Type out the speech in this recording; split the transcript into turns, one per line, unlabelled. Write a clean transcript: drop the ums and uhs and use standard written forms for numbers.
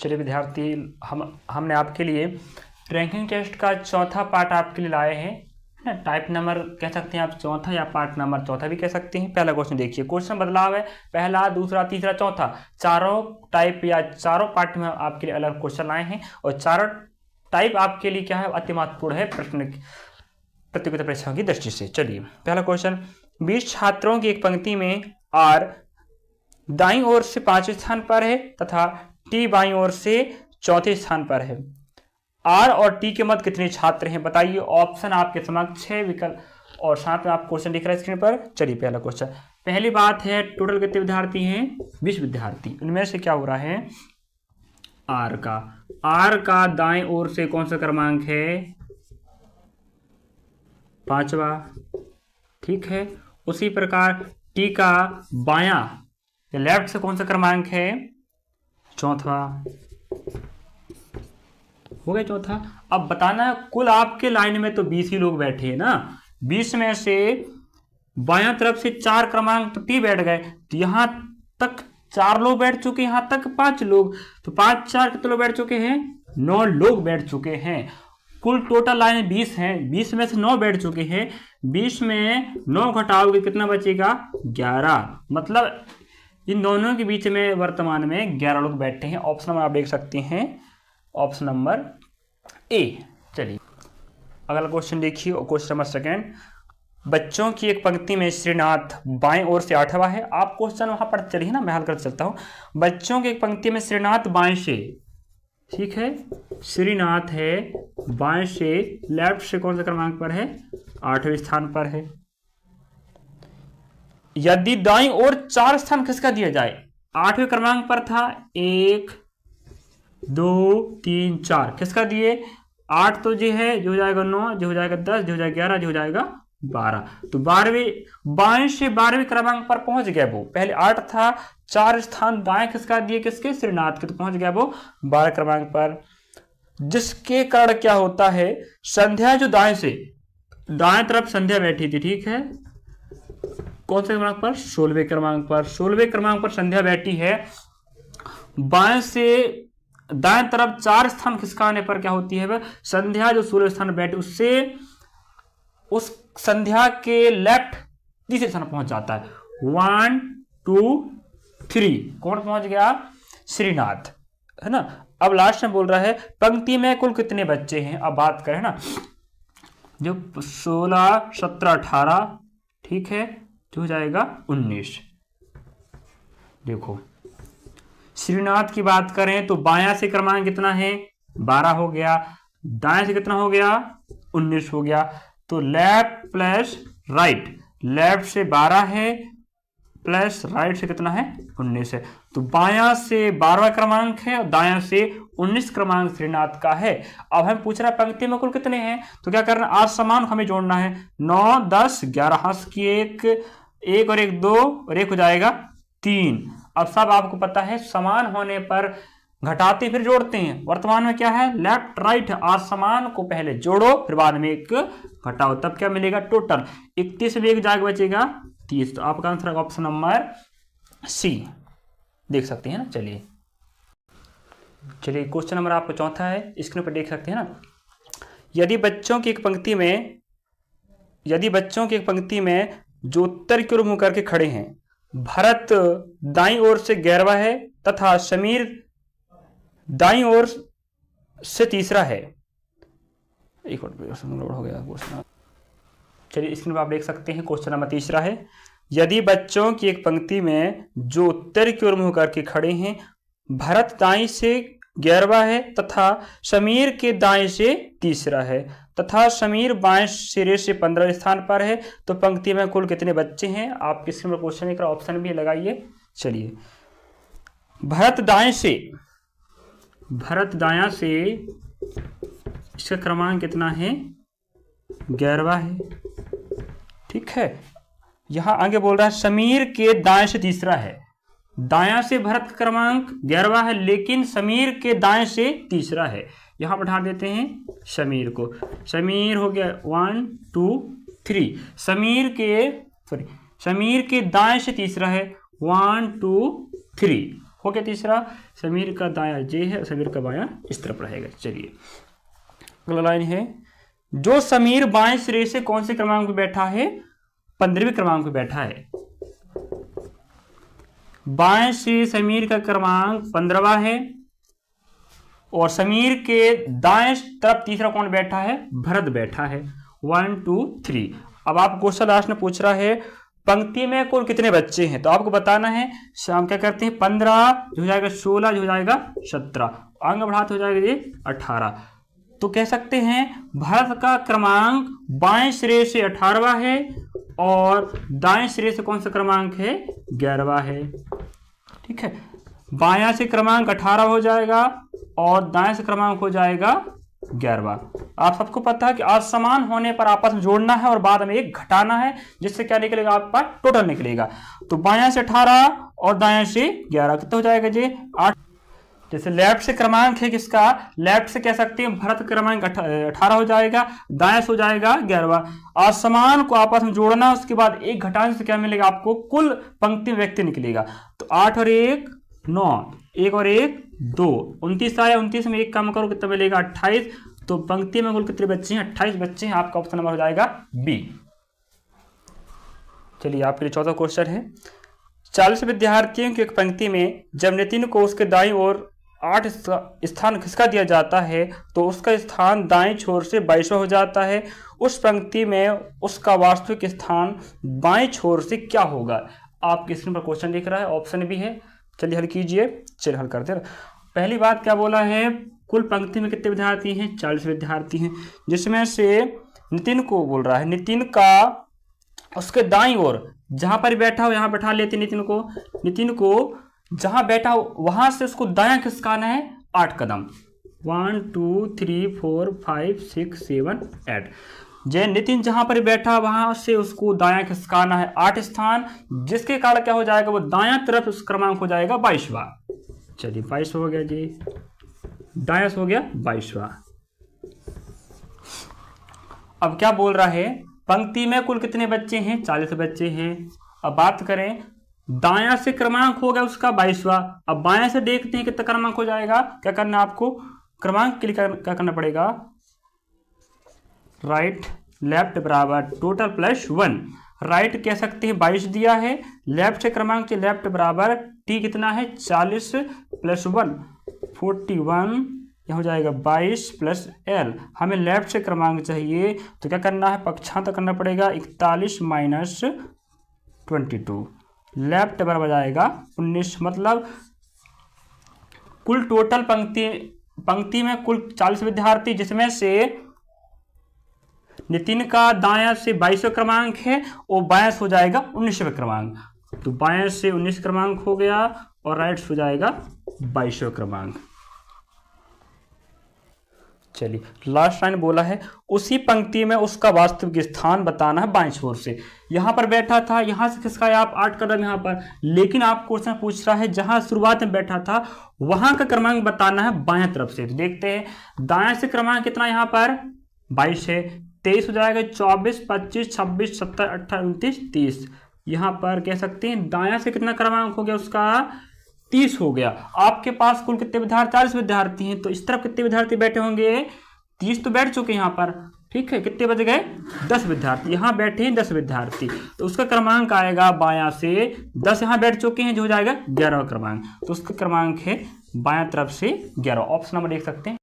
चलिए विद्यार्थी, हमने आपके लिए रैंकिंग टेस्ट का चौथा पार्ट आपके लिए लाए हैं ना। टाइप नंबर कह सकते हैं आप चौथा, या पार्ट नंबर चौथा भी कह सकते हैं। पहला क्वेश्चन देखिए, क्वेश्चन बदलाव है पहला, दूसरा, तीसरा, चौथा, चारों टाइप या चारों पार्ट में आपके लिए अलग क्वेश्चन लाए हैं, और चारों टाइप आपके लिए क्या है, अति महत्वपूर्ण है प्रश्न प्रतियोगिता परीक्षाओं की दृष्टि से। चलिए पहला क्वेश्चन, 20 छात्रों की एक पंक्ति में आर दाईं ओर से 5वें स्थान पर है तथा टी बाईं ओर से चौथे स्थान पर है। आर और टी के मध्य कितने छात्र हैं बताइए। ऑप्शन आपके समक्ष 6 विकल्प, और साथ में आप क्वेश्चन दिख रहा है स्क्रीन पर। चलिए पहला क्वेश्चन, पहली बात है टोटल कितने विद्यार्थी हैं, 20 विद्यार्थी। उनमें से क्या हो रहा है, आर का दाएं ओर से कौन सा क्रमांक है, 5वां, ठीक है। उसी प्रकार टी का बायां लेफ्ट से कौन सा क्रमांक है, 4वां, हो गया चौथा। अब बताना है कुल आपके लाइन में तो 20 ही लोग बैठे हैं ना, 20 में से बायां तरफ से 4 क्रमांक तो टी बैठ गए, तो यहां तक 4 लोग बैठ चुके, यहां तक 5 लोग, तो 5 4 कितने लोग बैठ चुके हैं, 9 लोग बैठ चुके हैं। कुल टोटल लाइन 20 हैं, 20 में से 9 बैठ चुके हैं, 20 में 9 घटाओगे कितना बचेगा, 11। मतलब इन दोनों के बीच में वर्तमान में 11 लोग बैठे हैं। ऑप्शन नंबर आप देख सकते हैं, ऑप्शन नंबर ए। चलिए अगला क्वेश्चन देखिए, क्वेश्चन नंबर सेकंड, बच्चों की एक पंक्ति में श्रीनाथ बाएं ओर से 8वां है। आप क्वेश्चन वहां पर चलिए ना, मैं हल कर चलता हूं। बच्चों की एक पंक्ति में श्रीनाथ बाएं से, ठीक है, श्रीनाथ है बाएं से, लेफ्ट से कौन सा क्रमांक पर है, 8वें स्थान पर है। यदि दाईं ओर 4 स्थान किसका दिया जाए, 8वें क्रमांक पर था, 1 2 3 4, किसका दिए, 8 तो जो है, जो हो जाएगा 9, जो हो जाएगा 10, जो हो जाएगा 11, जो हो जाएगा 12। तो 12वें बाएं से 12वें क्रमांक पर पहुंच गया वो। पहले 8 था, 4 स्थान दाएं किसका दिए, किसके, श्रीनाथ के, तो पहुंच गया वो 12 क्रमांक पर। जिसके कारण क्या होता है, संध्या जो दाएं से, दाएं तरफ संध्या बैठी थी, ठीक है, कौन से क्रमांक पर, 16वें क्रमांक पर। 16वें क्रमांक पर संध्या बैठी है, बाएं से दाएं तरफ 4 स्थान खिसका आने पर क्या होती है, वह संध्या जो 16वें स्थान बैठी, उससे उस संध्या के लेफ्ट तीसरे स्थान पहुंच जाता है। 1 2 3, कौन पहुंच गया, श्रीनाथ, है ना। अब लास्ट में बोल रहा है पंक्ति में कुल कितने बच्चे हैं। अब बात करें ना, जो 16 17 18, ठीक है, जो हो जाएगा 19। देखो श्रीनाथ की बात करें तो बायां से क्रमांक कितना है, 12 हो गया, दाएं से कितना हो गया, 19 हो गया। तो लेफ्ट प्लस राइट, लेफ्ट से 12 है प्लस राइट से कितना है, 19 है। तो बायां से 12वां क्रमांक है और दायां से 19 क्रमांक श्रीनाथ का है। अब हम पूछ रहे हैं पंक्ति में कुल कितने हैं, तो क्या करना, आज समान हमें जोड़ना है, 9 10 11, हंस की 1 और 1 2 और 1 हो जाएगा 3। अब सब आपको पता है समान होने पर घटाते फिर जोड़ते हैं। वर्तमान में क्या है, लेफ्ट राइट है, आज समान को पहले जोड़ो फिर बाद में 1 घटाओ, तब क्या मिलेगा, टोटल 31 में 1 जाके बचेगा 30। तो आपका आंसर ऑप्शन नंबर सी, देख सकते हैं ना। चलिए क्वेश्चन नंबर आपका चौथा है, स्क्रीन पर देख सकते हैं ना। यदि बच्चों की एक पंक्ति में जो उत्तर की ओर मुंह करके खड़े हैं, भरत दाईं ओर से 11वां है तथा समीर दाईं ओर से तीसरा है। एक और लोड हो गया क्वेश्चन। चलिए स्क्रीन पर आप देख सकते हैं, क्वेश्चन नंबर तीसरा है, यदि बच्चों की एक पंक्ति में जो उत्तर की ओर मुंह करके खड़े हैं, भरत दाईं से 11वां है तथा समीर के दाएं से तीसरा है तथा समीर बाएं सिरे से 15वें स्थान पर है, तो पंक्ति में कुल कितने बच्चे हैं। आप किसी में क्वेश्चन का ऑप्शन भी लगाइए। चलिए भरत दायां से इसका क्रमांक कितना है, 11वां है, ठीक है। यहां आगे बोल रहा है समीर के दाएं से तीसरा है, दायां से भरत का क्रमांक 11वां है लेकिन समीर के दाएं से तीसरा है। यहां बैठा देते हैं समीर को, समीर हो गया 1 2 3, समीर के दाएं से तीसरा है 1 2 3, हो गया तीसरा, समीर का दायां ये है, समीर का बायां इस तरफ रहेगा। चलिए अगला लाइन है, जो समीर बाएं सिरे से कौन से क्रमांक पे बैठा है, 15वें क्रमांक पे बैठा है। बाएं से समीर का क्रमांक 15वां है और समीर के दाएं तरफ तीसरा कौन बैठा है, भरत बैठा है। 1 2 3। अब आप क्वेश्चन लास्ट में पूछ रहा है पंक्ति में कुल कितने बच्चे हैं, तो आपको बताना है। हम क्या करते हैं, 15 जो हो जाएगा 16 जो हो जाएगा 17, आगे बढ़ाते हो जाएगा ये 18। तो कह सकते हैं भरत का क्रमांक बाएं सिरे से 18वां है और दाएं सिरे से कौन सा क्रमांक है, 11वां है। ठीक है, बायां से क्रमांक 18 हो जाएगा और दाएं से क्रमांक हो जाएगा 11वां। आप सबको पता है कि असमान होने पर आपस में जोड़ना है और बाद में एक घटाना है, जिससे क्या निकलेगा, आपके पास टोटल निकलेगा। तो बायां से 18 और दाएं से 11, कितना हो जाएगा जी, 8। जैसे लेफ्ट से क्रमांक है किसका, लेफ्ट से कह सकते हैं भरत क्रमांक 18 हो जाएगा, दाएं से हो जाएगा 11वां। असमान को आपस में जोड़ना, उसके बाद एक घटाने से क्या मिलेगा आपको, कुल पंक्ति व्यक्ति निकलेगा। तो 8 और 1 9, 1 और 1 2, 29 आया, 29 में एक कम करो कितना मिलेगा, 28। तो पंक्ति में कुल कितने बच्चे हैं, 28 बच्चे हैं। आपका ऑप्शन नंबर हो जाएगा बी। चलिए आपके लिए चौथा क्वेश्चन है, 40 विद्यार्थियों की एक पंक्ति में जब नितिन को उसके दाईं ओर 8 स्थान खिसका दिया जाता है तो उसका स्थान दाईं छोर से 22वां हो जाता है। उस पंक्ति में उसका वास्तविक स्थान बाईं छोर से क्या होगा। आपके स्क्रीन पर क्वेश्चन दिख रहा है, ऑप्शन भी है। चलिए हल कीजिए। चलिए हल करते हैं। पहली बात क्या बोला है, कुल पंक्ति में कितने विद्यार्थी हैं, 40 विद्यार्थी हैं, जिसमें से नितिन को बोल रहा है, नितिन का उसके दाईं ओर जहां पर बैठा हो, यहां बैठा लेते नितिन को जहां बैठा हो वहां से उसको दायां खिसकाना है 8 कदम। 1 2 3 4 5 6 7 8। जय नितिन जहां पर बैठा वहां से उसको दायां खिसकाना है 8 स्थान, जिसके कारण क्या हो जाएगा, वो दायां तरफ उस क्रमांक हो जाएगा 22वां। चलिए 22 हो गया जी, दायां हो गया 22वां। अब क्या बोल रहा है, पंक्ति में कुल कितने बच्चे हैं, 40 बच्चे हैं। अब बात करें दायां से क्रमांक हो गया उसका 22वां। अब बायां से देखते हैं कितना क्रमांक हो जाएगा। क्या करना है आपको, क्रमांक के लिए क्या करना पड़ेगा, राइट लेफ्ट बराबर टोटल प्लस 1। राइट कह सकते हैं 22 दिया है, लेफ्ट से क्रमांक से लेफ्ट बराबर टी कितना है 40 प्लस 1 41, यह हो जाएगा 22 प्लस एल। हमें लेफ्ट से क्रमांक चाहिए तो क्या करना है, पक्षांतर करना पड़ेगा 41 माइनस 22, लेफ्ट बराबर जाएगा 19। मतलब कुल टोटल पंक्ति में कुल 40 विद्यार्थी, जिसमें से नितिन का दायां से 22वां क्रमांक है और बायां से हो जाएगा 19वां क्रमांक। तो बायां से 19 क्रमांक हो गया और राइट से हो जाएगा 22वां क्रमांक। चलिए लास्ट लाइन बोला है, उसी पंक्ति में उसका वास्तविक स्थान बताना है बाएं छोर से। यहां पर बैठा था, यहां से खिसकाया आप 8 कदम यहां पर, लेकिन आप क्वेश्चन पूछ रहा है जहां शुरुआत में बैठा था वहां का क्रमांक बताना है बाएं तरफ से। तो देखते हैं दाएं से क्रमांक कितना, यहां पर 22 है, 23 हो जाएगा, 24 25 26 27 28 29 30। यहां पर कह सकते हैं दायां से कितना क्रमांक हो गया उसका 30 हो गया। आपके पास कुल कितने विद्यार्थी, 40 विद्यार्थी हैं, तो इस तरफ कितने विद्यार्थी बैठे होंगे, 30 तो बैठ चुके यहाँ पर। ठीक है, कितने बच गए, 10 विद्यार्थी यहाँ बैठे हैं, 10 विद्यार्थी, तो उसका क्रमांक आएगा बायां से 10 यहाँ बैठ चुके हैं, जो हो जाएगा 11वां क्रमांक। तो उसका क्रमांक है बायां तरफ से 11। ऑप्शन नंबर देख सकते हैं।